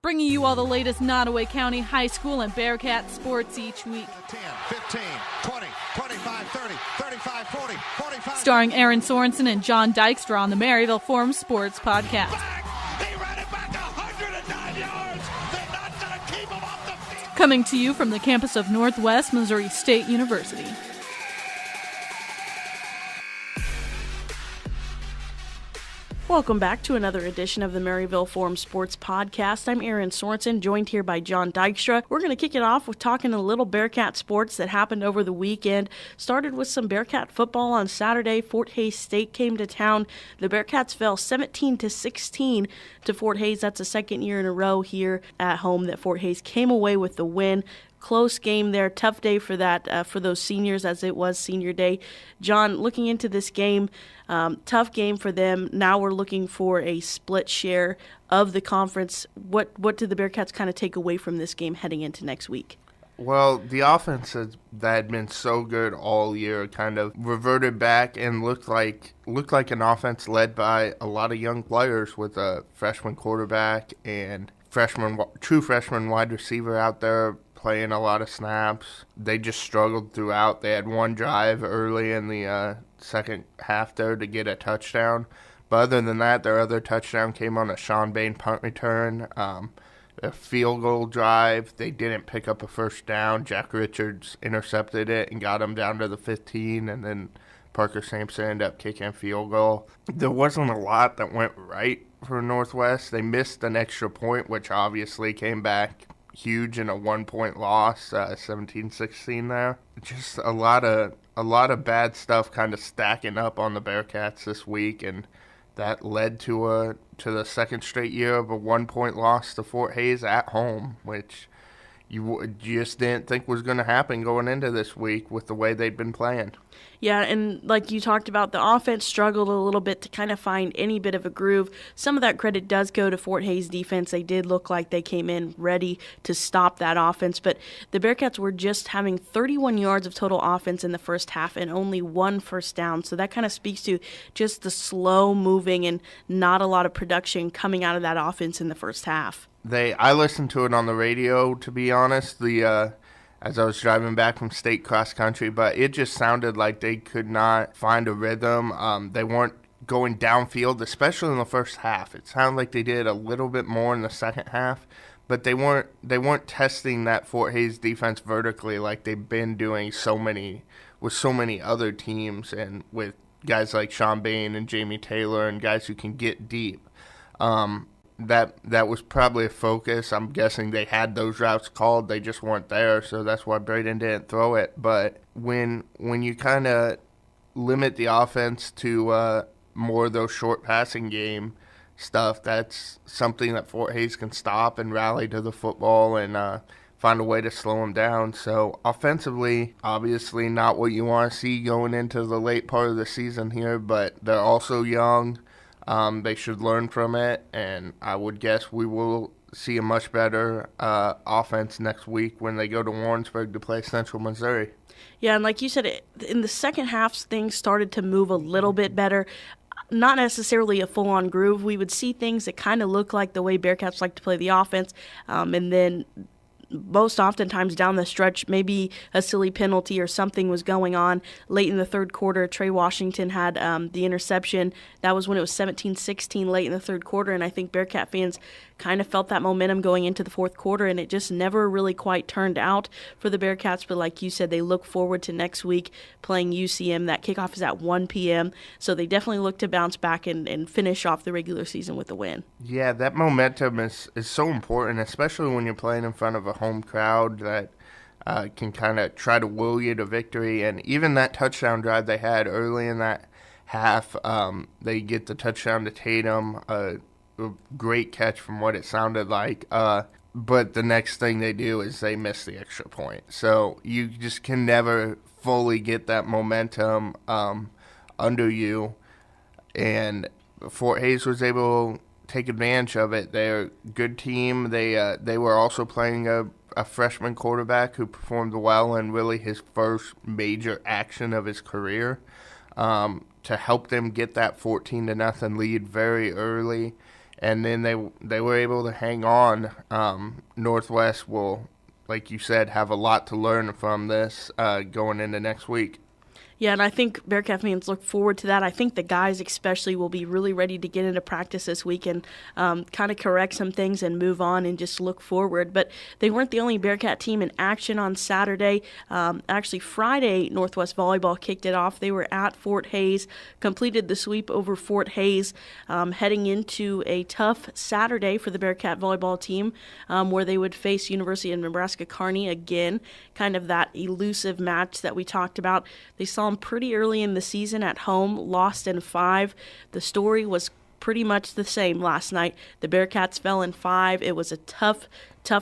bringing you all the latest Nottoway County High School and Bearcat sports each week. 10, 15, 20, 25, 30, 35, 40, 45. Starring Aaron Sorensen and John Dykstra on the Maryville Forum Sports Podcast. He ran it back 109 yards. They're not going to keep him off the field. Coming to you from the campus of Northwest Missouri State University. Welcome back to another edition of the Maryville Forum Sports Podcast. I'm Aaron Sorensen, joined here by John Dykstra. We're going to kick it off with talking a little Bearcat sports that happened over the weekend. Started with some Bearcat football on Saturday. Fort Hays State came to town. The Bearcats fell 17-16 to Fort Hays. That's the second year in a row here at home that Fort Hays came away with the win. Close game there, tough day for that for those seniors as it was senior day. John, looking into this game, tough game for them. Now we're looking for a split share of the conference. What did the Bearcats kind of take away from this game heading into next week? Well, the offense that had been so good all year kind of reverted back and looked like an offense led by a lot of young players with a freshman quarterback and true freshman wide receiver out there playing a lot of snaps. They just struggled throughout. They had one drive early in the second half there to get a touchdown. But other than that, their other touchdown came on a Sean Bain punt return. A field goal drive. They didn't pick up a first down. Jack Richards intercepted it and got him down to the 15, and then Parker Sampson ended up kicking a field goal. There wasn't a lot that went right for Northwest. They missed an extra point, which obviously came back huge in a 1-point loss, 17-16 there. Just a lot of bad stuff kind of stacking up on the Bearcats this week, and that led to the second straight year of a 1-point loss to Fort Hays at home, which you just didn't think was going to happen going into this week with the way they'd been playing. Yeah, and like you talked about, the offense struggled a little bit to kind of find any bit of a groove. Some of that credit does go to Fort Hays defense. They did look like they came in ready to stop that offense, but the Bearcats were just having 31 yards of total offense in the first half and only one first down. So that kind of speaks to just the slow moving and not a lot of production coming out of that offense in the first half. I listened to it on the radio, to be honest, as I was driving back from state cross country, but it just sounded like they could not find a rhythm. They weren't going downfield, especially in the first half. It sounded like they did a little bit more in the second half, but they weren't testing that Fort Hays defense vertically like they've been doing with so many other teams and with guys like Sean Bain and Jamie Taylor and guys who can get deep. That was probably a focus. I'm guessing they had those routes called. They just weren't there, so that's why Braden didn't throw it. But when you kind of limit the offense to more of those short passing game stuff, that's something that Fort Hays can stop and rally to the football and find a way to slow them down. So offensively, obviously not what you want to see going into the late part of the season here, but they're also young. They should learn from it, and I would guess we will see a much better offense next week when they go to Warrensburg to play Central Missouri. Yeah, and like you said, in the second half, things started to move a little bit better. Not necessarily a full-on groove. We would see things that kind of look like the way Bearcats like to play the offense, and then most oftentimes down the stretch, maybe a silly penalty or something was going on. Late in the third quarter, Trey Washington had the interception. That was when it was 17-16 late in the third quarter, and I think Bearcat fans kind of felt that momentum going into the fourth quarter, and it just never really quite turned out for the Bearcats. But like you said, they look forward to next week playing UCM. That kickoff is at 1 p.m., so they definitely look to bounce back and finish off the regular season with a win. Yeah, that momentum is so important, especially when you're playing in front of a home crowd that can kind of try to will you to victory. And even that touchdown drive they had early in that half, they get the touchdown to Tatum, a great catch from what it sounded like. But the next thing they do is they miss the extra point. So you just can never fully get that momentum under you. And Fort Hays was able to take advantage of it. They're a good team. They were also playing a freshman quarterback who performed well in really his first major action of his career to help them get that 14-0 lead very early. and then they were able to hang on. Northwest will, like you said, have a lot to learn from this going into next week. Yeah, and I think Bearcat fans look forward to that. I think the guys especially will be really ready to get into practice this week and kind of correct some things and move on and just look forward. But they weren't the only Bearcat team in action on Saturday. Actually, Friday, Northwest Volleyball kicked it off. They were at Fort Hays, completed the sweep over Fort Hays, heading into a tough Saturday for the Bearcat volleyball team where they would face University of Nebraska-Kearney again, kind of that elusive match that we talked about. They saw them pretty early in the season at home, lost in 5. The story was pretty much the same last night. The Bearcats fell in 5. It was a tough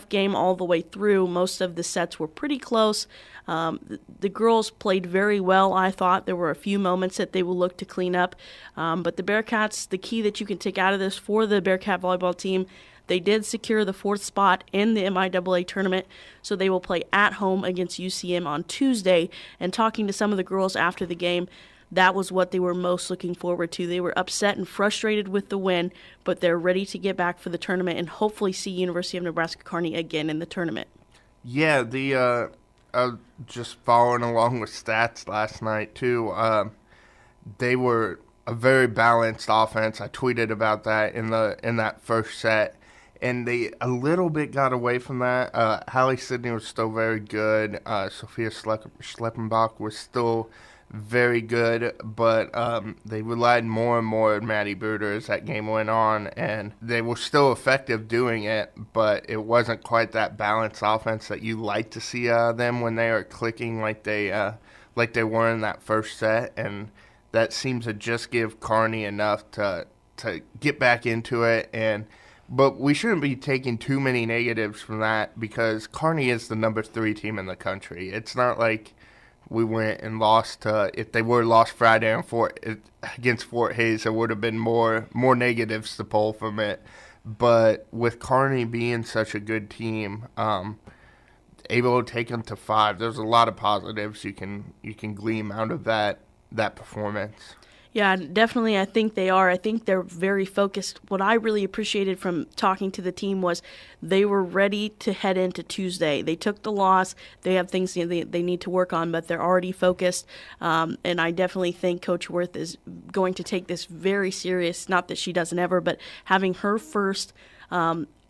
game all the way through. Most of the sets were pretty close. The girls played very well, I thought. There were a few moments that they will look to clean up. But the Bearcats, the key that you can take out of this for the Bearcat volleyball team, they did secure the 4th spot in the MIAA tournament, so they will play at home against UCM on Tuesday. And talking to some of the girls after the game, that was what they were most looking forward to. They were upset and frustrated with the win, but they're ready to get back for the tournament and hopefully see University of Nebraska-Kearney again in the tournament. Yeah, just following along with stats last night, too. They were a very balanced offense. I tweeted about that in that first set. And they a little bit got away from that. Hallie Sidney was still very good. Sophia Schleppenbach was still very good. But they relied more and more on Maddie Bruder as that game went on. And they were still effective doing it. But it wasn't quite that balanced offense that you like to see them when they are clicking like they were in that first set. And that seems to just give Kearney enough to get back into it. But we shouldn't be taking too many negatives from that because Kearney is the number 3 team in the country. It's not like we went and lost if they were lost Friday against Fort Hays, there would have been more negatives to pull from it. But with Kearney being such a good team, able to take them to 5, there's a lot of positives you can glean out of that performance. Yeah, definitely. I think they are. I think they're very focused. What I really appreciated from talking to the team was they were ready to head into Tuesday. They took the loss. They have things they need to work on, but they're already focused. And I definitely think Coach Worth is going to take this very serious. Not that she doesn't ever, but having her first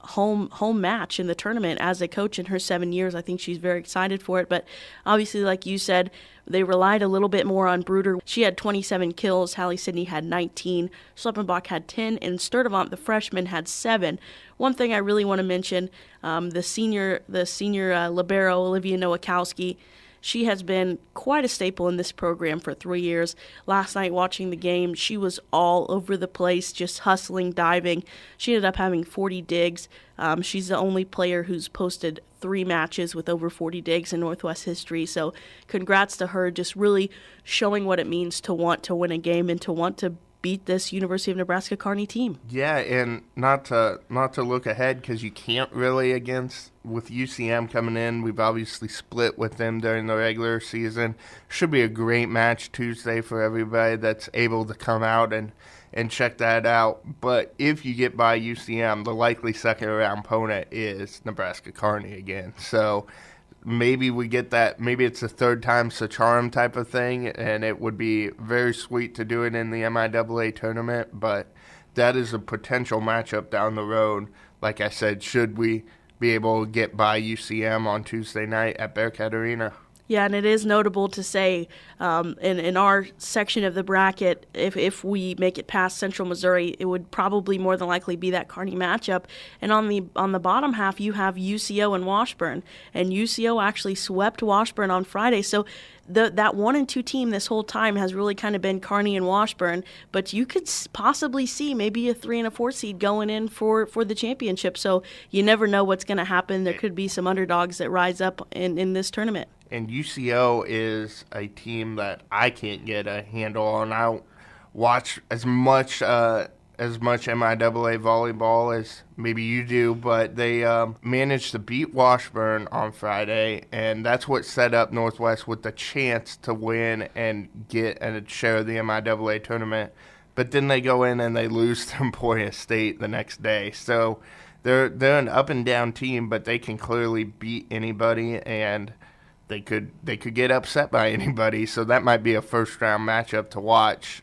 home match in the tournament as a coach in her 7 years. I think she's very excited for it. But obviously, like you said, they relied a little bit more on Bruder. She had 27 kills. Hallie Sidney had 19. Schleppenbach had 10. And Sturdivant, the freshman, had 7. One thing I really want to mention, the senior libero, Olivia Nowakowski, she has been quite a staple in this program for 3 years. Last night watching the game, she was all over the place, just hustling, diving. She ended up having 40 digs. She's the only player who's posted 3 matches with over 40 digs in Northwest history. So congrats to her, just really showing what it means to want to win a game and to want to beat this University of Nebraska-Kearney team. Yeah, and not to look ahead because you can't really with UCM coming in. We've obviously split with them during the regular season. Should be a great match Tuesday for everybody that's able to come out and check that out. But if you get by UCM, the likely second-round opponent is Nebraska-Kearney again. So maybe we get that. Maybe it's a third time's the charm type of thing, and it would be very sweet to do it in the MIAA tournament. But that is a potential matchup down the road. Like I said, should we be able to get by UCM on Tuesday night at Bearcat Arena? Yeah, and it is notable to say in our section of the bracket, if we make it past Central Missouri, it would probably more than likely be that Kearney matchup. And on the bottom half, you have UCO and Washburn, and UCO actually swept Washburn on Friday. So that 1 and 2 team this whole time has really kind of been Kearney and Washburn, but you could possibly see maybe a 3 and a 4 seed going in for the championship. So you never know what's going to happen. There could be some underdogs that rise up in this tournament. And UCO is a team that I can't get a handle on. I don't watch as much MIAA volleyball as maybe you do, but they managed to beat Washburn on Friday, and that's what set up Northwest with the chance to win and get a share of the MIAA tournament. but then they go in and they lose to Emporia State the next day. So they're an up and down team, but they can clearly beat anybody, and they could get upset by anybody. So that might be a first round matchup to watch,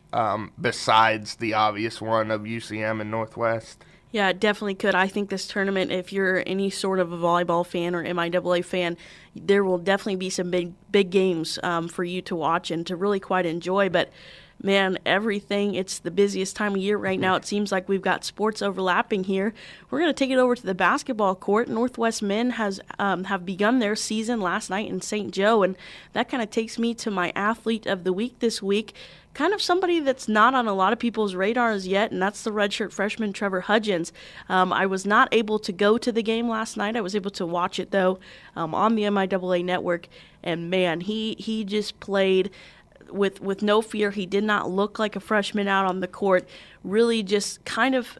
besides the obvious one of UCM and Northwest. Yeah, it definitely could. I think this tournament, if you're any sort of a volleyball fan or MIAA fan, there will definitely be some big games for you to watch and to really quite enjoy. But man, everything, it's the busiest time of year right now. It seems like we've got sports overlapping here. We're going to take it over to the basketball court. Northwest men have begun their season last night in St. Joe, and that kind of takes me to my athlete of the week this week. Kind of somebody that's not on a lot of people's radars yet, and that's the redshirt freshman Trevor Hudgens. I was not able to go to the game last night. I was able to watch it, though, on the MIAA network, and man, he just played with no fear. He did not look like a freshman out on the court. Really just kind of,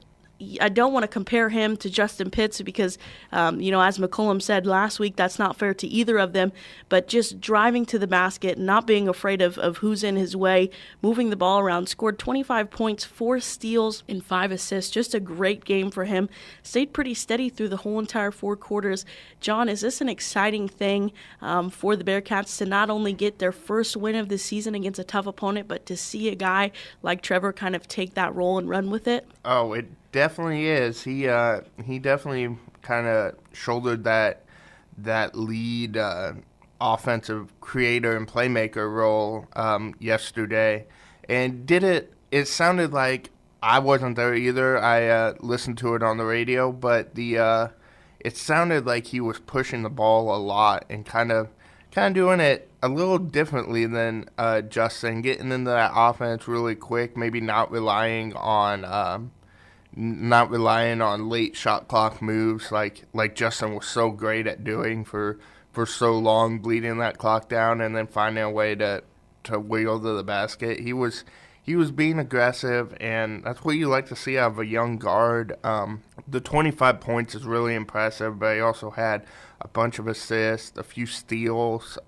I don't want to compare him to Justin Pitts because, as McCollum said last week, that's not fair to either of them. But just driving to the basket, not being afraid of who's in his way, moving the ball around, scored 25 points, 4 steals, and 5 assists. Just a great game for him. Stayed pretty steady through the whole entire 4 quarters. John, is this an exciting thing for the Bearcats to not only get their first win of the season against a tough opponent, but to see a guy like Trevor kind of take that role and run with it? Oh, it definitely is. He definitely kind of shouldered that lead offensive creator and playmaker role yesterday, and did it. It sounded like I wasn't there either. I listened to it on the radio, but it sounded like he was pushing the ball a lot and kind of doing it a little differently than Justin, getting into that offense really quick, maybe not relying on late shot clock moves like Justin was so great at doing for so long, bleeding that clock down and then finding a way to wheel to the basket. He was being aggressive, and that's what you like to see out of a young guard. The 25 points is really impressive, but he also had a bunch of assists, a few steals.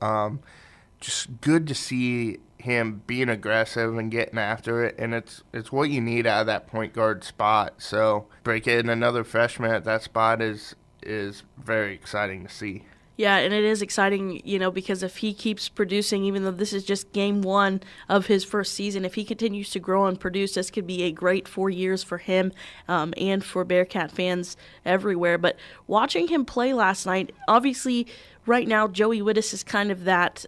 Just good to see him being aggressive and getting after it, and it's what you need out of that point guard spot. So breaking another freshman at that spot is very exciting to see. Yeah, and it is exciting, because if he keeps producing, even though this is just game 1 of his first season, if he continues to grow and produce, this could be a great 4 years for him and for Bearcat fans everywhere. But watching him play last night, obviously right now Joey Wittes is kind of that,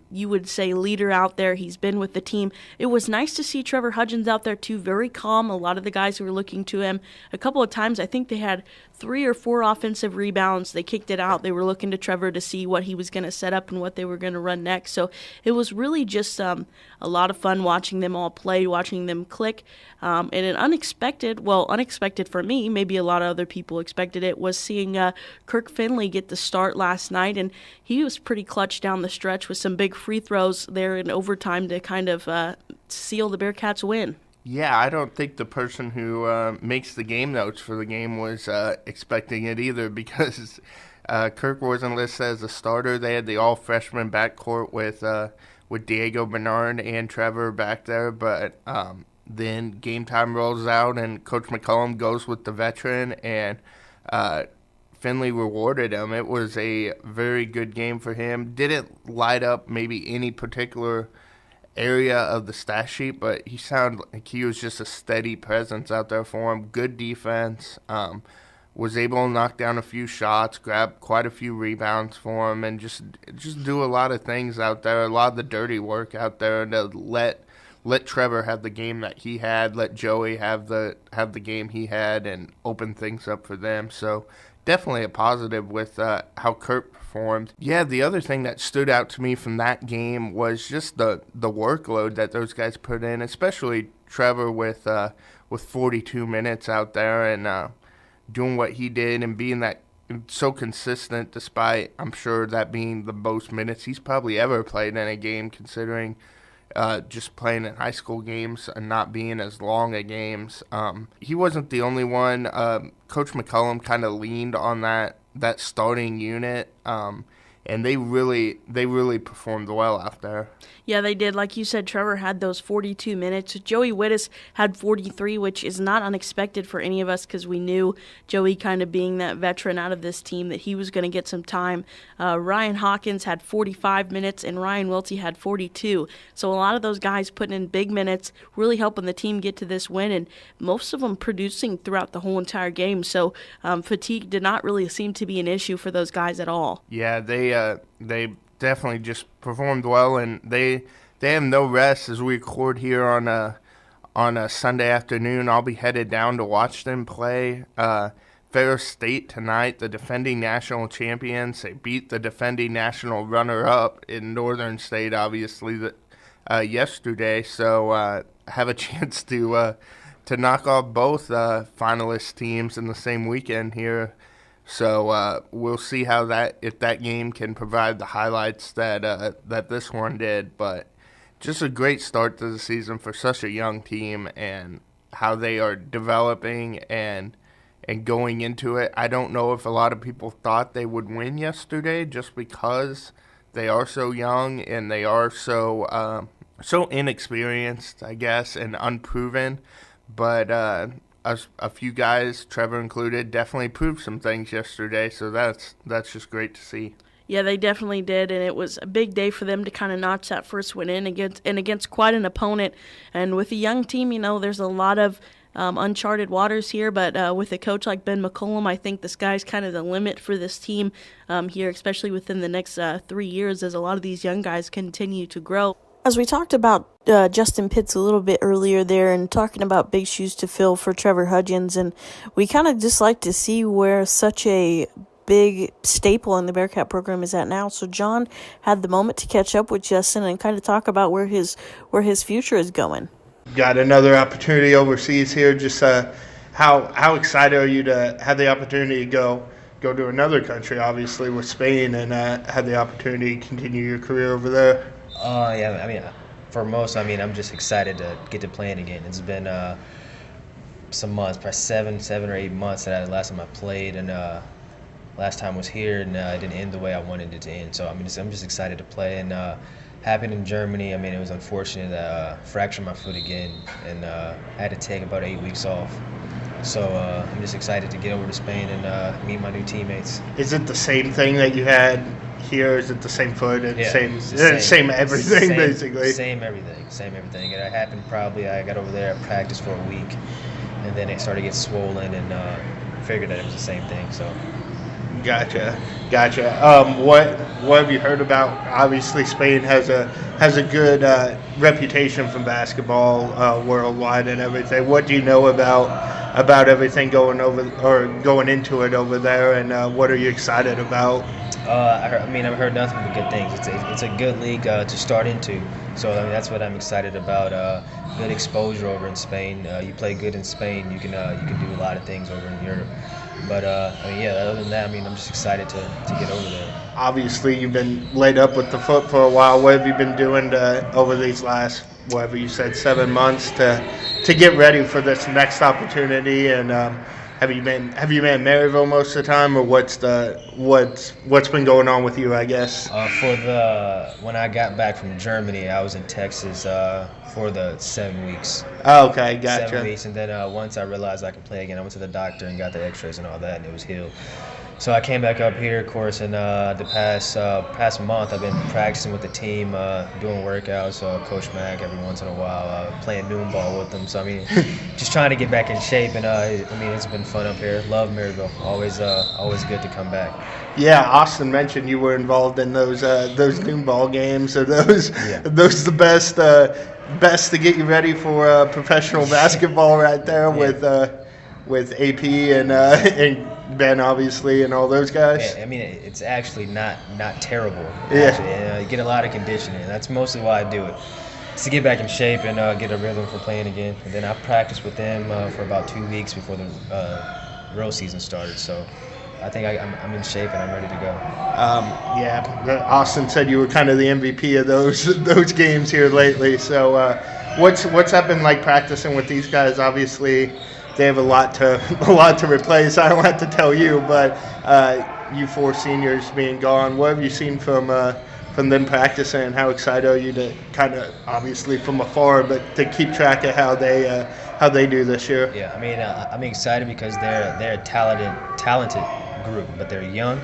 you would say, leader out there. He's been with the team. It was nice to see Trevor Hudgens out there too, very calm. A lot of the guys who were looking to him, a couple of times, I think they had 3 or 4 offensive rebounds. They kicked it out. They were looking to Trevor to see what he was going to set up and what they were going to run next. So it was really just a lot of fun watching them all play, watching them click. And an unexpected for me, maybe a lot of other people expected it, was seeing Kirk Finley get the start last night. And he was pretty clutch down the stretch with some big free throws there in overtime to kind of seal the Bearcats' win. Yeah, I don't think the person who makes the game notes for the game was expecting it either, because Kirk wasn't listed as a starter. They had the all-freshman backcourt with Diego Bernard and Trevor back there, but then game time rolls out and Coach McCollum goes with the veteran, and Finley rewarded him. It was a very good game for him. Didn't light up maybe any particular area of the stat sheet, but he sounded like he was just a steady presence out there for him. Good defense, was able to knock down a few shots, grab quite a few rebounds for him, and just do a lot of things out there, a lot of the dirty work out there to let Trevor have the game that he had, let Joey have the game he had, and open things up for them. So definitely a positive with how Kirk performed. Yeah, the other thing that stood out to me from that game was just the workload that those guys put in, especially Trevor with 42 minutes out there and doing what he did and being that so consistent, despite, I'm sure, that being the most minutes he's probably ever played in a game, considering just playing in high school games and not being as long a games. He wasn't the only one. Coach McCollum kind of leaned on that starting unit. and they really performed well out there. Yeah, they did. Like you said, Trevor had those 42 minutes. Joey Wittis had 43, which is not unexpected for any of us because we knew Joey kind of being that veteran out of this team that he was going to get some time. Ryan Hawkins had 45 minutes and Ryan Welty had 42. So a lot of those guys putting in big minutes, really helping the team get to this win, and most of them producing throughout the whole entire game. So fatigue did not really seem to be an issue for those guys at all. Yeah, they definitely just performed well, and they have no rest as we record here on a Sunday afternoon. I'll be headed down to watch them play Ferris State tonight, the defending national champions. They beat the defending national runner-up in Northern State, obviously, yesterday. So have a chance to knock off both finalist teams in the same weekend here. So we'll see if that game can provide the highlights that this one did. But just a great start to the season for such a young team and how they are developing and going into it. I don't know if a lot of people thought they would win yesterday just because they are so young and they are so inexperienced, I guess, and unproven. But a few guys, Trevor included, definitely proved some things yesterday, so that's just great to see. Yeah, they definitely did, and it was a big day for them to kind of notch that first win in against quite an opponent. And with a young team, there's a lot of uncharted waters here, but with a coach like Ben McCollum, I think the sky's kind of the limit for this team here, especially within the next 3 years as a lot of these young guys continue to grow. As we talked about Justin Pitts a little bit earlier there and talking about big shoes to fill for Trevor Hudgens, and we kind of just like to see where such a big staple in the Bearcat program is at now. So John had the moment to catch up with Justin and kind of talk about where his future is going. Got another opportunity overseas here. Just how excited are you to have the opportunity to go to another country, obviously with Spain, and have the opportunity to continue your career over there? Yeah, I'm just excited to get to playing again. It's been some months, probably seven or 8 months that last time I played, and last time was here, and it didn't end the way I wanted it to end. So I'm just excited to play, and happened in Germany. It was unfortunate that I fractured my foot again, and I had to take about 8 weeks off. So I'm just excited to get over to Spain and meet my new teammates. Is it the same thing that you had here? Is it the same foot and same everything, basically? Same everything. It happened I got over there, I practiced for a week, and then it started to get swollen, and figured that it was the same thing. So. Gotcha. What have you heard about? Obviously, Spain has a good reputation from basketball worldwide and everything. What do you know about everything going into it over there, and what are you excited about? I've heard nothing but good things. It's a good league to start into. So that's what I'm excited about. Good exposure over in Spain. You play good in Spain, you can do a lot of things over in Europe. But other than that, I'm just excited to get over there. Obviously, you've been laid up with the foot for a while. What have you been doing over these last, whatever you said, 7 months to get ready for this next opportunity? And have you been in Maryville most of the time, or what's been going on with you, I guess? When I got back from Germany, I was in Texas for the 7 weeks. Oh, okay, gotcha. 7 weeks, and then once I realized I could play again, I went to the doctor and got the X-rays and all that, and it was healed. So I came back up here, of course, and the past month I've been practicing with the team, doing workouts. Coach Mack every once in a while, playing noon ball with them. So just trying to get back in shape, and it's been fun up here. Love Maryville. Always good to come back. Yeah, Austin mentioned you were involved in those noon ball games. Are those the best to get you ready for professional basketball right there with AP and Ben, obviously, and all those guys? Yeah, it's actually not terrible. Yeah. Actually. You get a lot of conditioning. That's mostly why I do it. It's to get back in shape and get a rhythm for playing again. And then I practiced with them for about 2 weeks before the real season started. So I think I'm in shape and I'm ready to go. Austin said you were kind of the MVP of those games here lately. So what's that been like practicing with these guys? Obviously, they have a lot to replace. I don't have to tell you, but you four seniors being gone, what have you seen from them practicing? How excited are you to kind of, obviously from afar, but to keep track of how they do this year? Yeah, I mean, I'm excited because they're a talented group, but they're young.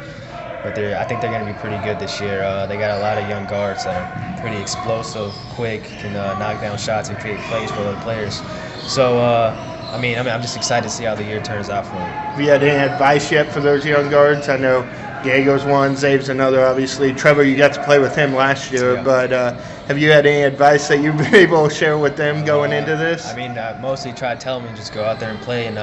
But I think they're going to be pretty good this year. They got a lot of young guards that are pretty explosive, quick, can knock down shots and create plays for other players. So, I mean, I'm just excited to see how the year turns out for them. Have you had any advice yet for those young guards? I know Diego's one, Zave's another, obviously. Trevor, you got to play with him last year, yeah. But have you had any advice that you've been able to share with them going into this? I mean, mostly try to tell them just go out there and play and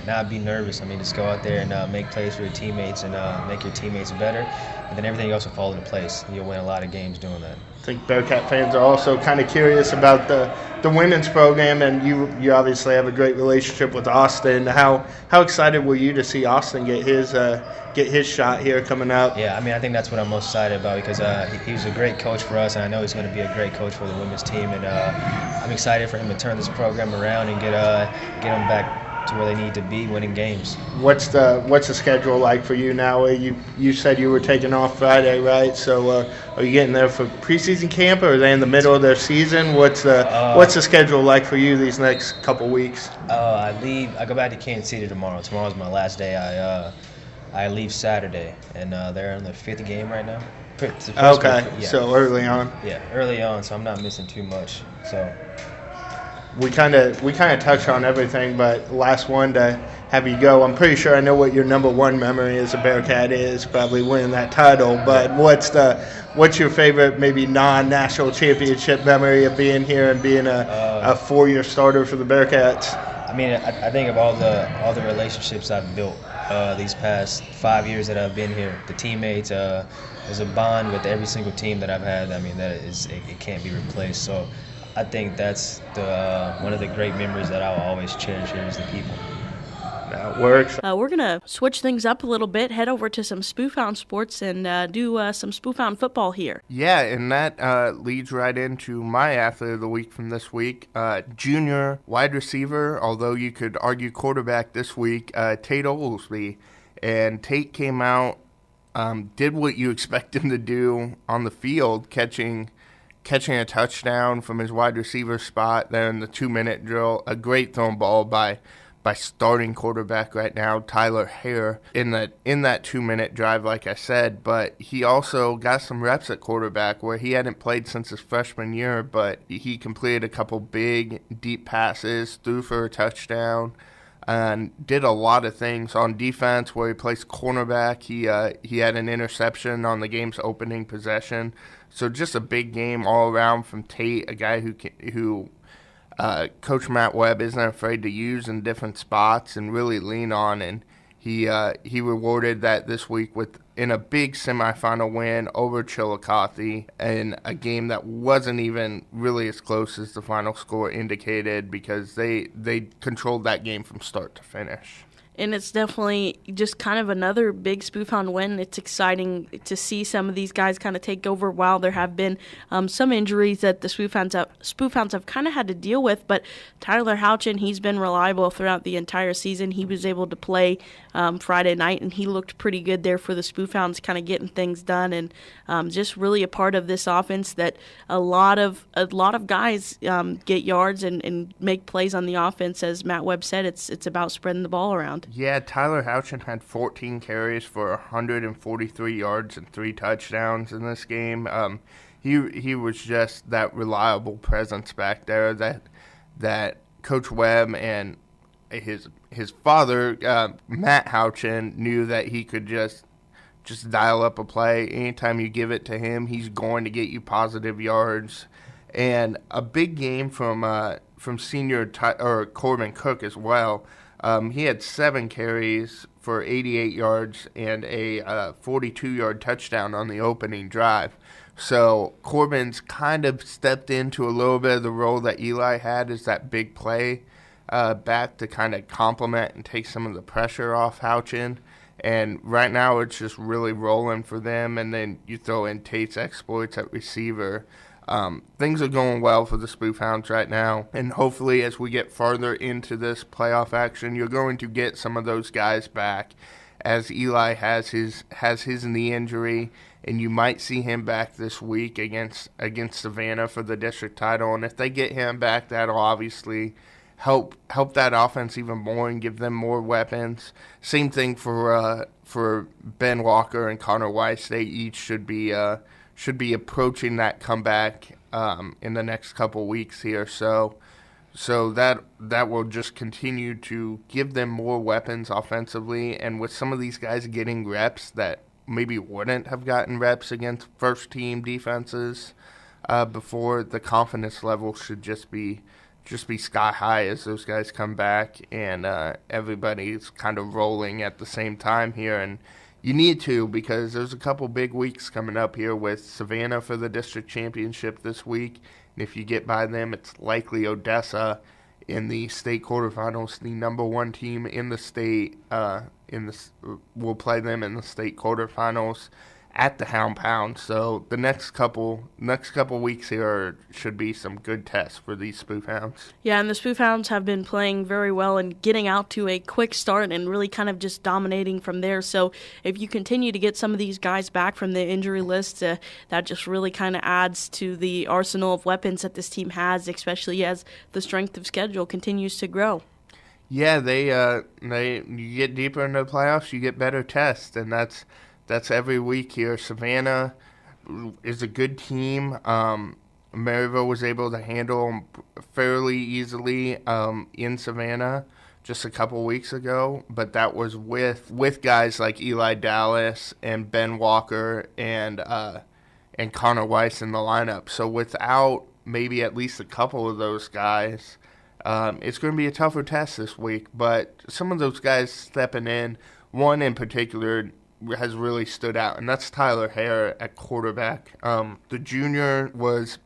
not be nervous. I mean, just go out there and make plays for your teammates and make your teammates better, and then everything else will fall into place. You'll win a lot of games doing that. I think Bearcat fans are also kind of curious about the women's program, and you obviously have a great relationship with Austin. How excited were you to see Austin get his shot here coming up? Yeah, I mean, I think that's what I'm most excited about because he was a great coach for us, and I know he's going to be a great coach for the women's team. And I'm excited for him to turn this program around and get them back to where they need to be, winning games. What's the schedule like for you now? You said you were taking off Friday, right? So are you getting there for preseason camp, or are they in the middle of their season? What's the schedule like for you these next couple weeks? I go back to Kansas City tomorrow. Tomorrow's my last day. I leave Saturday, and they're in their 5th game right now. Okay, yeah. So early on. Yeah, early on, so I'm not missing too much. So we kind of touched on everything, but last one to have you go. I'm pretty sure I know what your number one memory as a Bearcat is, probably winning that title. But what's your favorite maybe non-national championship memory of being here and being a 4-year starter for the Bearcats? I mean, I think of all the relationships I've built these past 5 years that I've been here. The teammates, there's a bond with every single team that I've had. I mean, it can't be replaced. So I think that's one of the great memories that I'll always cherish here is the people. That works. We're going to switch things up a little bit, head over to some Spoofhound sports, and do some Spoofhound football here. Yeah, and that leads right into my athlete of the week from this week. Junior wide receiver, although you could argue quarterback this week, Tate Oglesby. And Tate came out, did what you expect him to do on the field, catching a touchdown from his wide receiver spot there in the 2-minute drill. A great thrown ball by starting quarterback right now, Tyler Hare, in that 2-minute drive, like I said. But he also got some reps at quarterback where he hadn't played since his freshman year, but he completed a couple big, deep passes, threw for a touchdown, and did a lot of things on defense where he placed cornerback. He had an interception on the game's opening possession. So just a big game all around from Tate, a guy who Coach Matt Webb isn't afraid to use in different spots and really lean on, and he rewarded that this week in a big semifinal win over Chillicothe in a game that wasn't even really as close as the final score indicated because they controlled that game from start to finish. And it's definitely just kind of another big Spoofhound win. It's exciting to see some of these guys kind of take over while there have been some injuries that the Spoofhounds have kind of had to deal with. But Tyler Houchin, he's been reliable throughout the entire season. He was able to play Friday night, and he looked pretty good there for the Spoofhounds, kind of getting things done, and just really a part of this offense that a lot of guys get yards and make plays on the offense. As Matt Webb said, it's about spreading the ball around. Yeah, Tyler Houchin had 14 carries for 143 yards and 3 touchdowns in this game. He was just that reliable presence back there that Coach Webb and his father, Matt Houchin, knew that he could just dial up a play. Anytime you give it to him, he's going to get you positive yards. And a big game from senior Corbin Cook as well. He had 7 carries for 88 yards and a 42-yard touchdown on the opening drive. So Corbin's kind of stepped into a little bit of the role that Eli had as that big play back to kind of complement and take some of the pressure off Houchin. And right now it's just really rolling for them. And then you throw in Tate's exploits at receiver. Things are going well for the Spoofhounds right now, and hopefully as we get farther into this playoff action, you're going to get some of those guys back as Eli has his knee injury, and you might see him back this week against Savannah for the district title. And if they get him back, that'll obviously help that offense even more and give them more weapons. Same thing for Ben Walker and Connor Weiss. They each should be approaching that comeback in the next couple weeks here. So that will just continue to give them more weapons offensively. And with some of these guys getting reps that maybe wouldn't have gotten reps against first-team defenses before, the confidence level should just be sky high as those guys come back, and everybody's kind of rolling at the same time here. And you need to, because there's a couple big weeks coming up here with Savannah for the district championship this week. And if you get by them, it's likely Odessa in the state quarterfinals, the number one team in the state. We'll play them in the state quarterfinals at the Hound Pound. So the next couple weeks here should be some good tests for these Spoof Hounds. Yeah, and the Spoof Hounds have been playing very well and getting out to a quick start and really kind of just dominating from there. So if you continue to get some of these guys back from the injury list, that just really kind of adds to the arsenal of weapons that this team has, especially as the strength of schedule continues to grow. Yeah, you get deeper into the playoffs, you get better tests, and that's every week here. Savannah is a good team. Maryville was able to handle them fairly easily in Savannah just a couple weeks ago, but that was with guys like Eli Dallas and Ben Walker and Connor Weiss in the lineup. So without maybe at least a couple of those guys, it's going to be a tougher test this week. But some of those guys stepping in, one in particular has really stood out, and that's Tyler Hare at quarterback. The junior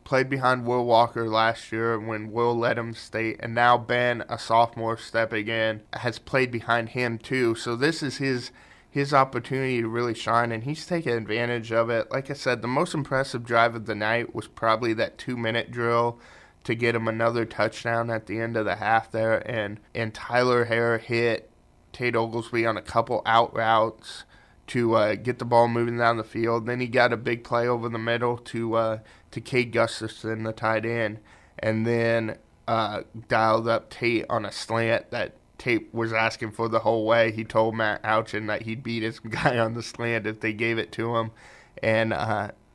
played behind Will Walker last year when Will led him to state, and now Ben, a sophomore stepping in, has played behind him too. So this is his opportunity to really shine, and he's taking advantage of it. Like I said, the most impressive drive of the night was probably that 2-minute drill to get him another touchdown at the end of the half there, and Tyler Hare hit Tate Oglesby on a couple out routes to get the ball moving down the field. Then he got a big play over the middle to Cade Gustafson, the tight end, and then dialed up Tate on a slant that Tate was asking for the whole way. He told Matt Ouchin that he'd beat his guy on the slant if they gave it to him, and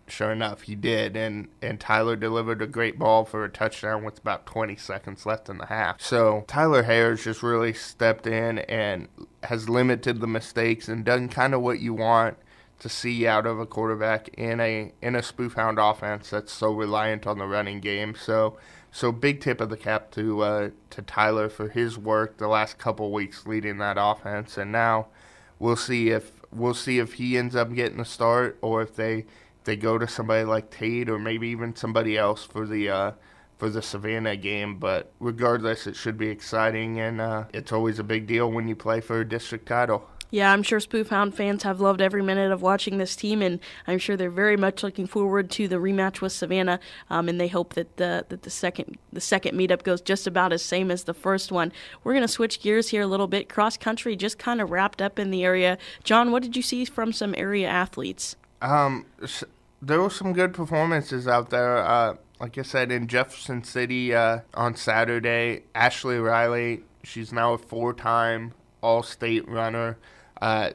sure enough, he did, and Tyler delivered a great ball for a touchdown with about 20 seconds left in the half. So Tyler Hare's just really stepped in and has limited the mistakes and done kind of what you want to see out of a quarterback in a Spoof Hound offense that's so reliant on the running game. So big tip of the cap to Tyler for his work the last couple weeks leading that offense, and now we'll see if he ends up getting a start or if they go to somebody like Tate or maybe even somebody else for the Savannah game. But regardless, it should be exciting, and it's always a big deal when you play for a district title. Yeah, I'm sure Spoof Hound fans have loved every minute of watching this team, and I'm sure they're very much looking forward to the rematch with Savannah, and they hope that the second meetup goes just about as same as the first one. We're going to switch gears here a little bit. Cross country just kind of wrapped up in the area. John, what did you see from some area athletes? There were some good performances out there. Like I said, in Jefferson City on Saturday, Ashley Riley, she's now a 4-time all-state runner,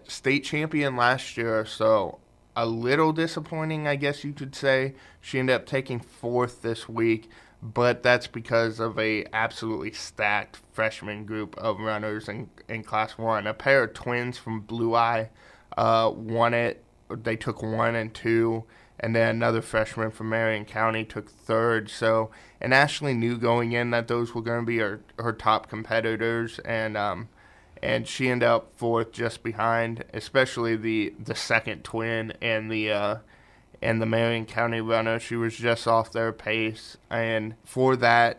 state champion last year, so a little disappointing, I guess you could say. She ended up taking 4th this week, but that's because of a absolutely stacked freshman group of runners in Class 1. A pair of twins from Blue Eye won it. They took 1 and 2. And then another freshman from Marion County took 3rd. So, and Ashley knew going in that those were going to be her top competitors, and she ended up 4th just behind, especially the second twin and the Marion County runner. She was just off their pace, and for that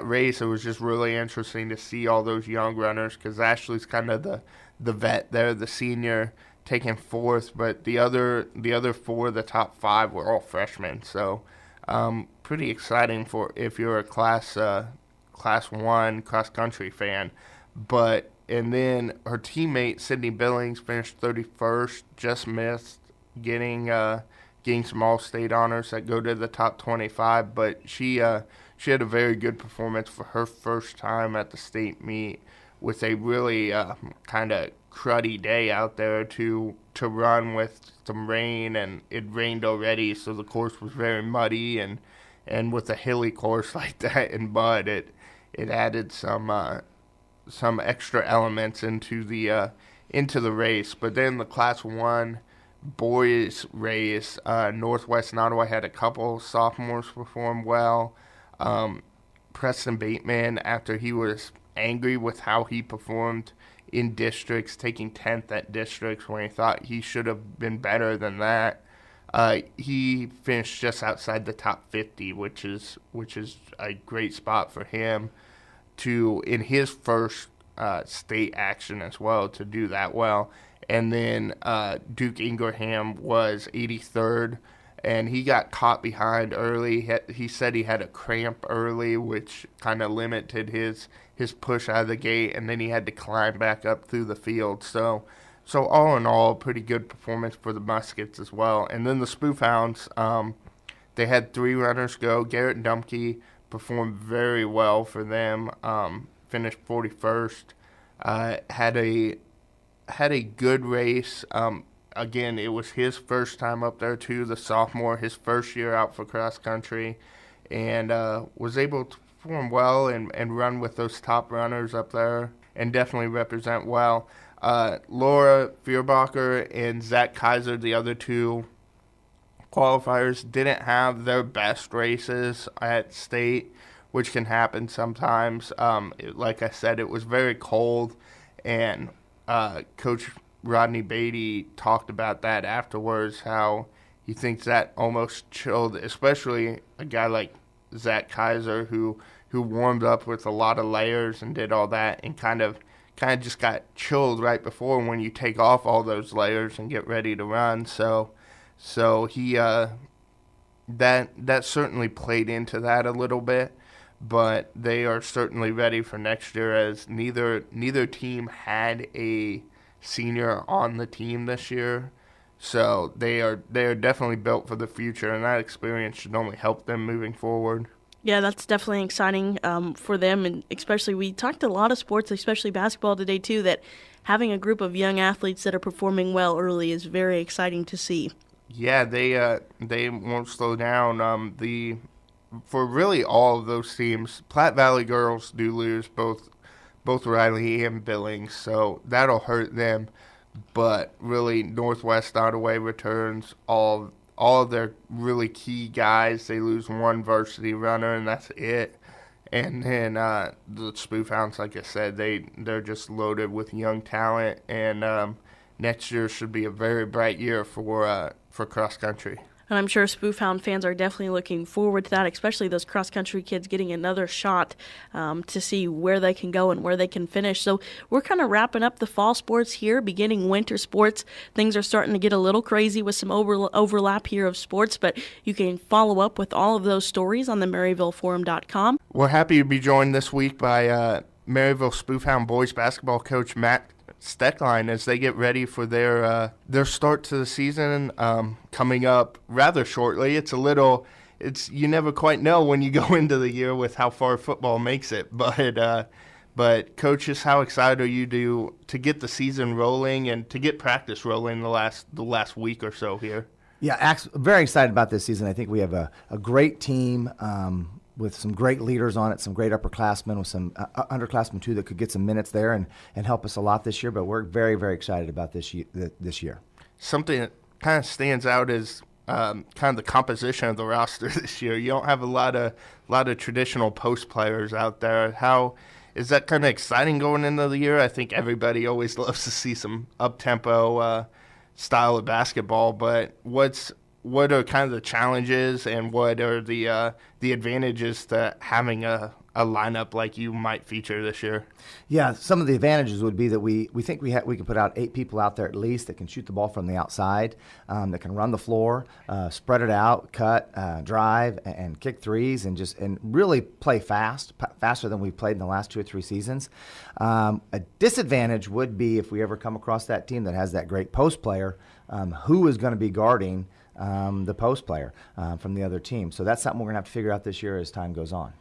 race, it was just really interesting to see all those young runners, because Ashley's kind of the vet there, the senior, taking 4th, but the other 4, the top 5, were all freshmen. So pretty exciting for if you're a class 1 cross country fan. But And then her teammate, Sydney Billings, finished 31st, just missed getting some All-State honors that go to the top 25. But she had a very good performance for her first time at the state meet with a really kind of cruddy day out there to run with some rain, and it rained already, so the course was very muddy, and with a hilly course like that in mud, it added some extra elements into the race. But then the Class 1 boys race, Northwest Ottawa had a couple sophomores perform well. Preston Bateman, after he was angry with how he performed in districts, taking 10th at districts when he thought he should have been better than that, he finished just outside the top 50, which is a great spot for him to, in his first state action as well, to do that well. And then Duke Ingraham was 83rd, and he got caught behind early. He said he had a cramp early, which kind of limited his push out of the gate, and then he had to climb back up through the field. So all in all, pretty good performance for the Muskets as well. And then the Spoof Hounds, they had 3 runners go. Garrett Dumke performed very well for them, finished 41st, had a good race. Again, it was his first time up there too, the sophomore, his first year out for cross country, and was able to perform well and run with those top runners up there and definitely represent well. Laura Fierbacher and Zach Kaiser, the other 2 qualifiers, didn't have their best races at state, which can happen sometimes. Like I said, it was very cold, and Coach Rodney Beatty talked about that afterwards, how he thinks that almost chilled, especially a guy like Zach Kaiser, who warmed up with a lot of layers and did all that, and kind of just got chilled right before when you take off all those layers and get ready to run. So he that certainly played into that a little bit, but they are certainly ready for next year, as neither team had a senior on the team this year. So they are definitely built for the future, and that experience should only help them moving forward. Yeah, that's definitely exciting for them, and especially we talked a lot of sports, especially basketball today too, that having a group of young athletes that are performing well early is very exciting to see. Yeah, they won't slow down. For really all of those teams, Platte Valley girls do lose both Riley and Billings, so that'll hurt them. But really, Northwest Ottawa returns all of their really key guys. They lose one varsity runner, and that's it. And then the Spoof Hounds, like I said, they're just loaded with young talent, and next year should be a very bright year for cross country. And I'm sure Spoof Hound fans are definitely looking forward to that, especially those cross-country kids getting another shot to see where they can go and where they can finish. So we're kind of wrapping up the fall sports here, beginning winter sports. Things are starting to get a little crazy with some overlap here of sports, but you can follow up with all of those stories on the MaryvilleForum.com. We're happy to be joined this week by Maryville Spoof Hound boys basketball coach Matt Stoecklein as they get ready for their start to the season coming up rather shortly. You never quite know when you go into the year with how far football makes it. But coaches, how excited are you to get the season rolling and to get practice rolling the last week or so here? Yeah, very excited about this season. I think we have a great team with some great leaders on it, some great upperclassmen, with some underclassmen too that could get some minutes there and help us a lot this year. But we're very, very excited about this year. Something that kind of stands out is kind of the composition of the roster this year. You don't have a lot of traditional post players out there. How is that kind of exciting going into the year? I think everybody always loves to see some up-tempo style of basketball, but what are kind of the challenges and what are the advantages to having a lineup like you might feature this year? Yeah, some of the advantages would be that we think we can put out 8 people out there at least that can shoot the ball from the outside, that can run the floor, spread it out, cut, drive, and kick threes, and really play fast, lot faster than we've played in the last 2 or 3 seasons. A disadvantage would be if we ever come across that team that has that great post player, who is going to be guarding the post player from the other team. So that's something we're going to have to figure out this year as time goes on.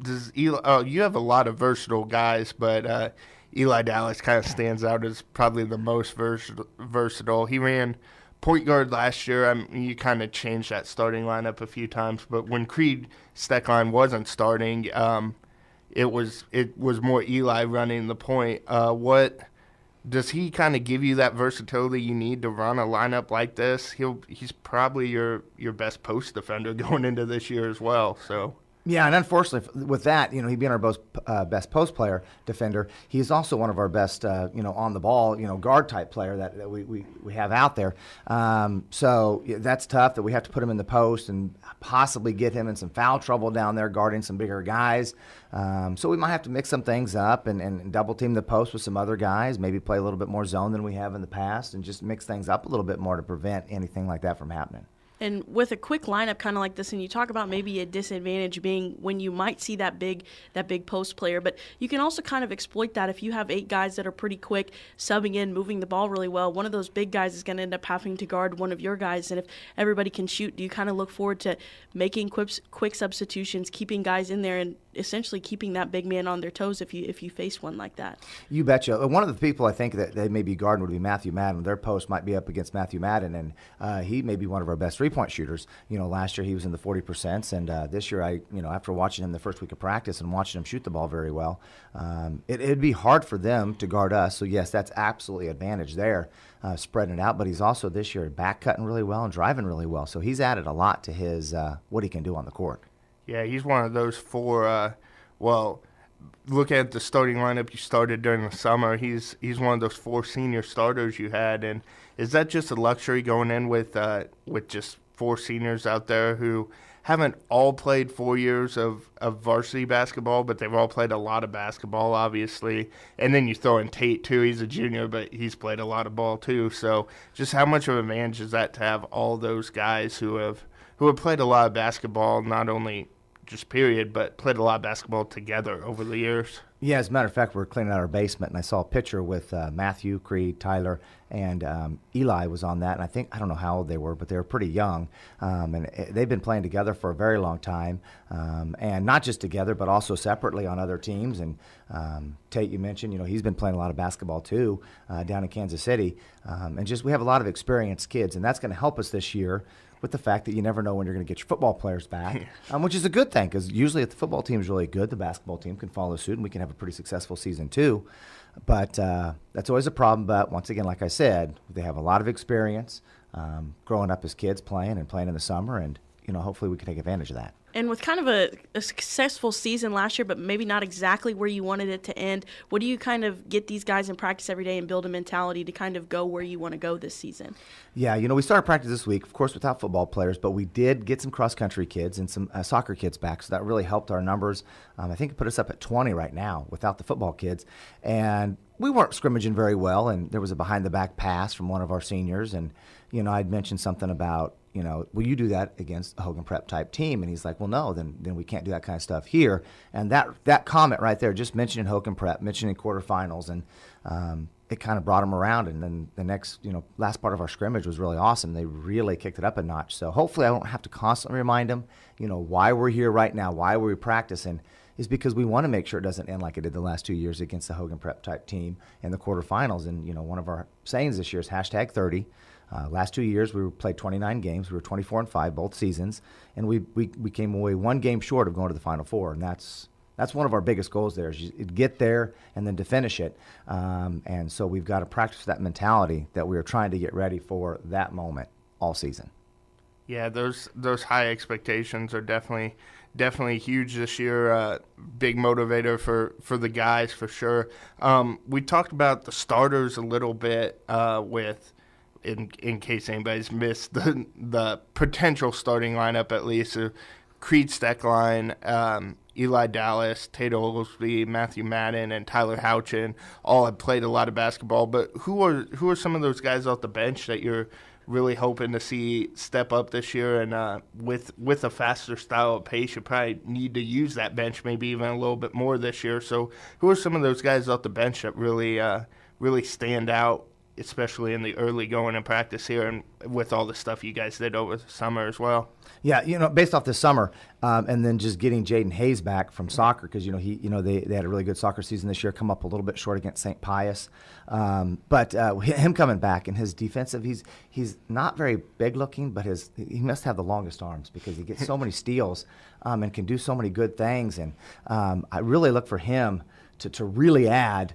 Does Eli, you have a lot of versatile guys, but Eli Dallas kind of stands out as probably the most versatile. He ran point guard last year. I mean, you kind of changed that starting lineup a few times, but when Creed Stoecklein wasn't starting, it was more Eli running the point. What does he kind of give you that versatility you need to run a lineup like this? He's probably your best post defender going into this year as well. So. Yeah, and unfortunately with that, he being our best post player defender, he's also one of our best, on the ball, guard type player that we have out there. So that's tough that we have to put him in the post and possibly get him in some foul trouble down there guarding some bigger guys. So we might have to mix some things up and double team the post with some other guys, maybe play a little bit more zone than we have in the past and just mix things up a little bit more to prevent anything like that from happening. And with a quick lineup kind of like this, and you talk about maybe a disadvantage being when you might see that big post player, but you can also kind of exploit that if you have 8 guys that are pretty quick, subbing in, moving the ball really well. One of those big guys is going to end up having to guard one of your guys, and if everybody can shoot, do you kind of look forward to making quick substitutions, keeping guys in there, and essentially keeping that big man on their toes if you face one like that? You betcha. One of the people I think that they may be guarding would be Matthew Madden. Their post might be up against Matthew Madden, and he may be one of our best three-point shooters. Last year he was in the 40%, and this year after watching him the first week of practice and watching him shoot the ball very well, it'd be hard for them to guard us. So yes, that's absolutely an advantage there, spreading it out. But he's also this year back cutting really well and driving really well. So he's added a lot to his what he can do on the court. Yeah, he's one of those 4. Look at the starting lineup you started during the summer. He's one of those 4 senior starters you had, and is that just a luxury going in with just 4 seniors out there who haven't all played 4 years of varsity basketball, but they've all played a lot of basketball, obviously. And then you throw in Tate too. He's a junior, but he's played a lot of ball too. So just how much of an advantage is that to have all those guys who have played a lot of basketball, not only just period, but played a lot of basketball together over the years? Yeah, as a matter of fact, we're cleaning out our basement, and I saw a picture with Matthew, Creed, Tyler, and Eli was on that. And I don't know how old they were, but they were pretty young. And they've been playing together for a very long time, and not just together, but also separately on other teams. And Tate, you mentioned, he's been playing a lot of basketball too down in Kansas City. And just we have a lot of experienced kids, and that's going to help us this year with the fact that you never know when you're going to get your football players back, which is a good thing because usually if the football team is really good, the basketball team can follow suit and we can have a pretty successful season too. But that's always a problem. But once again, like I said, they have a lot of experience growing up as kids playing in the summer, and hopefully we can take advantage of that. And with kind of a successful season last year, but maybe not exactly where you wanted it to end, what do you kind of get these guys in practice every day and build a mentality to kind of go where you want to go this season? Yeah, we started practice this week, of course, without football players, but we did get some cross-country kids and some soccer kids back, so that really helped our numbers. I think it put us up at 20 right now without the football kids. And we weren't scrimmaging very well, and there was a behind-the-back pass from one of our seniors, and, I'd mentioned something about, will you do that against a Hogan Prep type team? And he's like, well, no, then we can't do that kind of stuff here. And that comment right there, just mentioning Hogan Prep, mentioning quarterfinals, and it kind of brought them around. And then the next, last part of our scrimmage was really awesome. They really kicked it up a notch. So hopefully I don't have to constantly remind them, why we're here right now, why we're practicing, is because we want to make sure it doesn't end like it did the last 2 years against the Hogan Prep type team in the quarterfinals. And, one of our sayings this year is #30. Last 2 years, we played 29 games. We were 24-5 both seasons, and we came away 1 game short of going to the Final Four, and that's one of our biggest goals there, is you get there and then to finish it. And so we've got to practice that mentality that we are trying to get ready for that moment all season. Yeah, those high expectations are definitely huge this year. Big motivator for the guys for sure. We talked about the starters a little bit with. In case anybody's missed the potential starting lineup, at least Creed Stoecklein, Eli Dallas, Tate Oglesby, Matthew Madden, and Tyler Houchin all have played a lot of basketball. But who are some of those guys off the bench that you're really hoping to see step up this year. And with a faster style of pace, you probably need to use that bench maybe even a little bit more this year. So who are some of those guys off the bench that really stand out, especially in the early going in practice here and with all the stuff you guys did over the summer as well? Yeah, based off the summer, and then just getting Jaden Hayes back from soccer, because they had a really good soccer season this year, come up a little bit short against St. Pius, but him coming back and his defensive, he's not very big looking, but he must have the longest arms because he gets so many steals and can do so many good things, and I really look for him to really add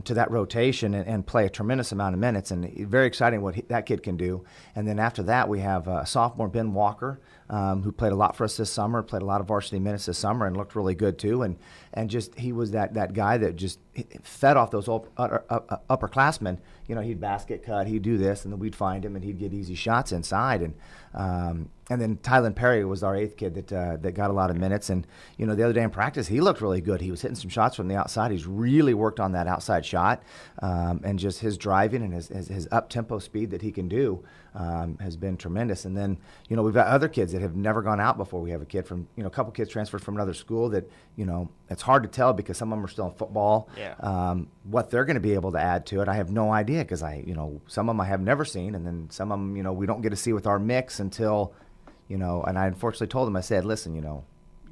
to that rotation and play a tremendous amount of minutes, and very exciting what that kid can do. And then after that, we have sophomore Ben Walker, who played a lot for us this summer, played a lot of varsity minutes this summer, and looked really good too. And just he was that guy that just fed off those upperclassmen. He'd basket cut, he'd do this, and then we'd find him, and he'd get easy shots inside. And then Tylen Perry was our 8th kid that got a lot of minutes. And, the other day in practice, he looked really good. He was hitting some shots from the outside. He's really worked on that outside shot. And just his driving and his up-tempo speed that he can do has been tremendous. And then, we've got other kids that have never gone out before. We have a kid from, a couple kids transferred from another school that, it's hard to tell because some of them are still in football. Yeah. What they're going to be able to add to it, I have no idea because some of them I have never seen. And then some of them, we don't get to see with our mix until – and I unfortunately told him, I said, listen,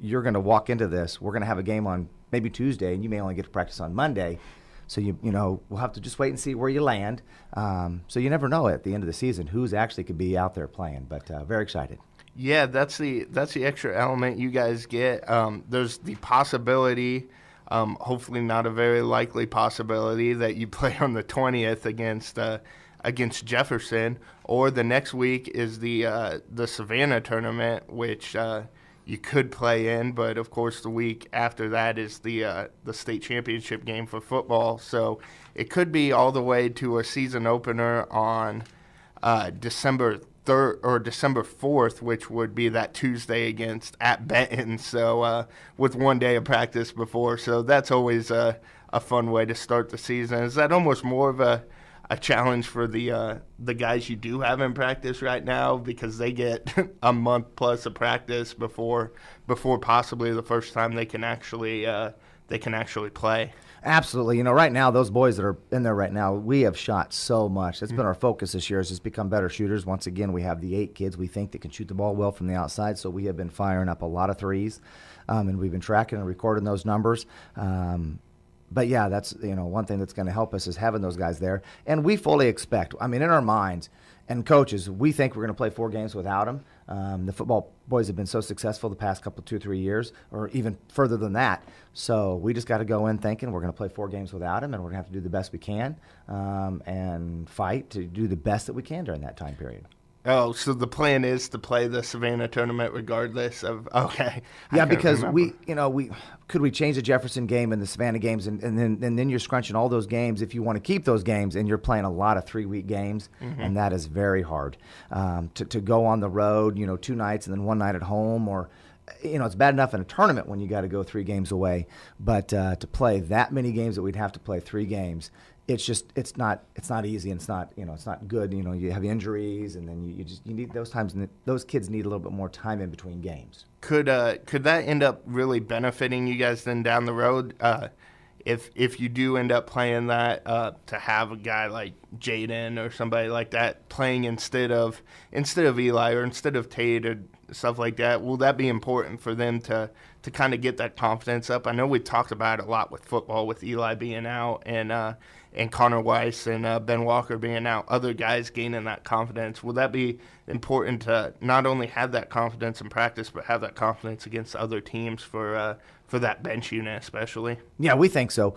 you're going to walk into this. We're going to have a game on maybe Tuesday, and you may only get to practice on Monday. So, we'll have to just wait and see where you land. So you never know at the end of the season who's actually could be out there playing, but very excited. Yeah, that's the extra element you guys get. There's the possibility, hopefully not a very likely possibility, that you play on the 20th against Jefferson, or the next week is the Savannah tournament, which you could play in, but of course the week after that is the state championship game for football. So it could be all the way to a season opener on December 3rd or December 4th, which would be that Tuesday at Benton. So with one day of practice before, so that's always a fun way to start the season. Is that almost more of a challenge for the guys you do have in practice right now, because they get a month plus of practice before possibly the first time they can actually play? Absolutely. Right now, those boys that are in there right now, we have shot so much. That's been our focus this year, is just become better shooters. Once again, we have the 8 kids we think that can shoot the ball well from the outside, so we have been firing up a lot of threes, and we've been tracking and recording those numbers. But yeah, that's one thing that's going to help us is having those guys there. And we fully expect, in our minds and coaches, we think we're going to play 4 games without them. The football boys have been so successful the past 2-3 years, or even further than that. So we just got to go in thinking we're going to play 4 games without them, and we're going to have to do the best we can and fight to do the best that we can during that time period. Oh, so the plan is to play the Savannah tournament regardless of – okay. Yeah, because we could we change the Jefferson game and the Savannah games, and then you're scrunching all those games if you want to keep those games, and you're playing a lot of 3-week games, and that is very hard to go on the road, 2 nights and then 1 night at home, or it's bad enough in a tournament when you got to go 3 games away, but to play that many games that we'd have to play 3 games. It's not easy, and it's not good. You have injuries, and then you need those times, and those kids need a little bit more time in between games. Could that end up really benefiting you guys then down the road? If you do end up playing that, to have a guy like Jaden or somebody like that playing instead of Eli or instead of Tate or stuff like that, will that be important for them to kind of get that confidence up? I know we talked about it a lot with football, with Eli being out and Connor Weiss and Ben Walker being out, other guys gaining that confidence. Will that be important to not only have that confidence in practice, but have that confidence against other teams for that bench unit especially? Yeah, we think so.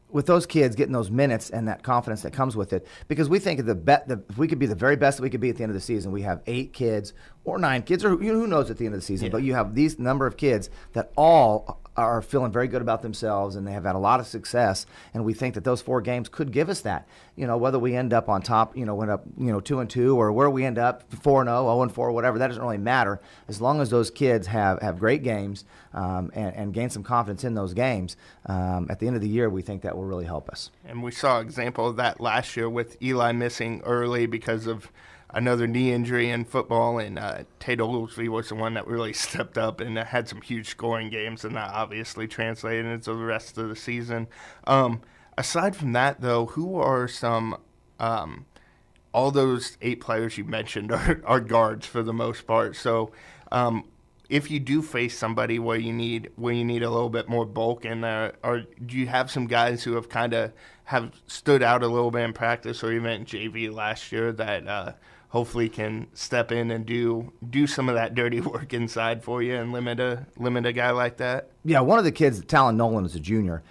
With those kids getting those minutes and that confidence that comes with it, because we think if we could be the very best that we could be at the end of the season, we have 8 kids or 9 kids, or who knows at the end of the season, but you have these number of kids that all are feeling very good about themselves, and they have had a lot of success, and we think that those 4 games could give us that. Whether we end up on top, went up 2-2, or where we end up 4-0, 0-4, whatever, that doesn't really matter. As long as those kids have great games and gain some confidence in those games, at the end of the year, we think that that will really help us. And we saw an example of that last year with Eli missing early because of another knee injury in football, and Tate Oglesby was the one that really stepped up and had some huge scoring games, and that obviously translated into the rest of the season. Aside from that, though, who are some all those 8 players you mentioned are guards for the most part. So if you do face somebody where you need a little bit more bulk in there, or do you have some guys who have kind of have stood out a little bit in practice or even in JV last year that hopefully can step in and do some of that dirty work inside for you and limit a guy like that? Yeah, one of the kids, Talon Nolan, is a junior.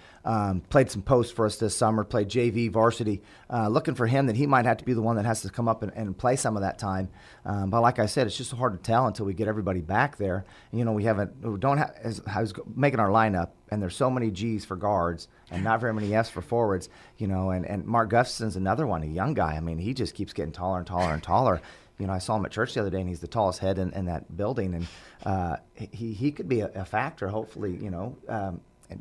Played some post for us this summer, played JV varsity. Looking for him that he might have to be the one that has to come up and play some of that time. But like I said, it's just hard to tell until we get everybody back there. You know, I was making our lineup, and there's so many G's for guards and not very many F's for forwards. You know, and Mark Gustafson's another one, a young guy. I mean, he just keeps getting taller and taller and taller. You know, I saw him at church the other day, and he's the tallest head in that building. And he could be a factor, hopefully, you know.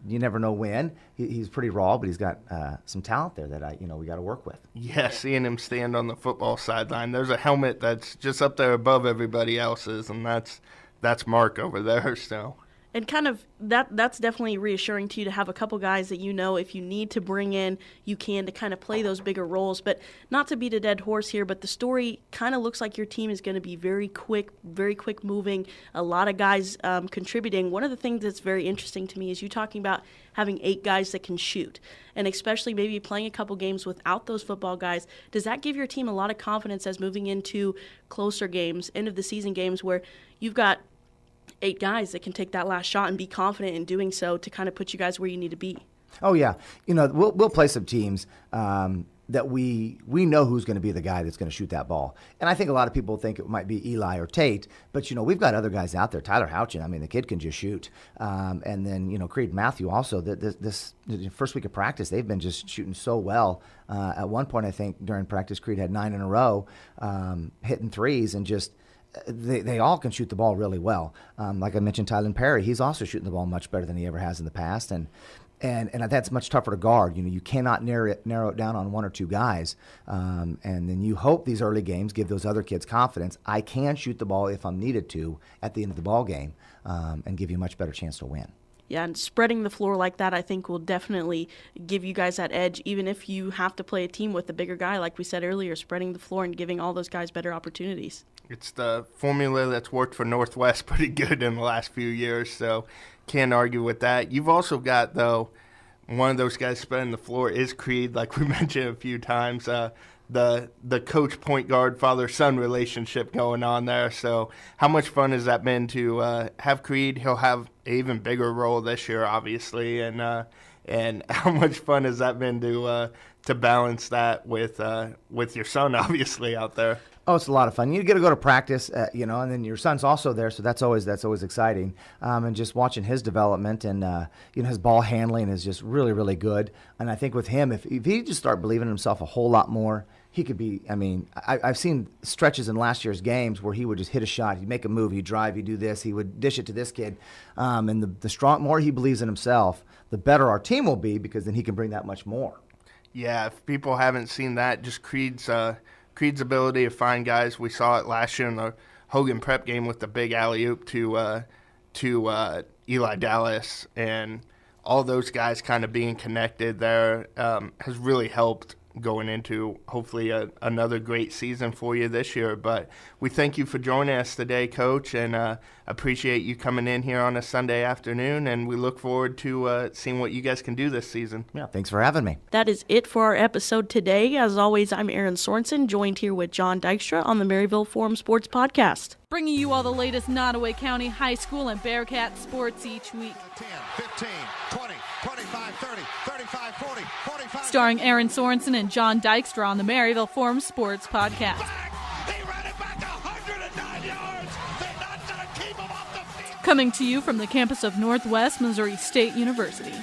You never know when. He's pretty raw, but he's got some talent there that we got to work with. Yeah, seeing him stand on the football sideline, there's a helmet that's just up there above everybody else's, and that's Mark over there. So. And kind of that's definitely reassuring to you to have a couple guys that if you need to bring in, you can to kind of play those bigger roles. But not to beat a dead horse here, but the story kind of looks like your team is going to be very quick moving, a lot of guys contributing. One of the things that's very interesting to me is you talking about having 8 guys that can shoot, and especially maybe playing a couple games without those football guys. Does that give your team a lot of confidence as moving into closer games, end of the season games, where you've got 8 guys that can take that last shot and be confident in doing so to kind of put you guys where you need to be? Oh yeah, we'll play some teams that we know who's going to be the guy that's going to shoot that ball. And I think a lot of people think it might be Eli or Tate, but we've got other guys out there. Tyler Houchin, I mean, the kid can just shoot. And then Creed Matthew also. This first week of practice, they've been just shooting so well. At one point, I think during practice, Creed had 9 in a row, hitting threes, and just. They all can shoot the ball really well. Like I mentioned, Tylen Perry, he's also shooting the ball much better than he ever has in the past, and that's much tougher to guard. You cannot narrow it down on 1 or 2 guys, and then you hope these early games give those other kids confidence. I can shoot the ball if I'm needed to at the end of the ball game, and give you a much better chance to win. Yeah, and spreading the floor like that, I think, will definitely give you guys that edge, even if you have to play a team with a bigger guy, like we said earlier, spreading the floor and giving all those guys better opportunities. It's the formula that's worked for Northwest pretty good in the last few years, so can't argue with that. You've also got, though, one of those guys spreading the floor is Creed, like we mentioned a few times. The coach point guard father son relationship going on there. So how much fun has that been to have Creed? He'll have an even bigger role this year, obviously, and how much fun has that been to balance that with your son, obviously, out there? Oh, it's a lot of fun. You get to go to practice, and then your son's also there, so that's always exciting. And just watching his development, and his ball handling is just really, really good. And I think with him, if he just start believing in himself a whole lot more, he could be. I mean, I've seen stretches in last year's games where he would just hit a shot, he'd make a move, he'd drive, he'd do this, he would dish it to this kid. And the more he believes in himself, the better our team will be, because then he can bring that much more. Yeah, if people haven't seen that, just Creed's ability to find guys. We saw it last year in the Hogan Prep game with the big alley-oop to Eli Dallas, and all those guys kind of being connected there has really helped going into hopefully another great season for you this year. But we thank you for joining us today, Coach, and appreciate you coming in here on a Sunday afternoon, and we look forward to seeing what you guys can do this season. Yeah, thanks for having me. That is it for our episode today. As always, I'm Aaron Sorensen, joined here with John Dykstra on the Maryville Forum Sports Podcast. Bringing you all the latest Nottoway County High School and Bearcat sports each week. 10, 15, 20, 25, 30, 35, 40, 45. Starring Aaron Sorensen and John Dykstra on the Maryville Forum Sports Podcast. He ran it back 109 yards. They're not going to keep him off the field. Coming to you from the campus of Northwest Missouri State University.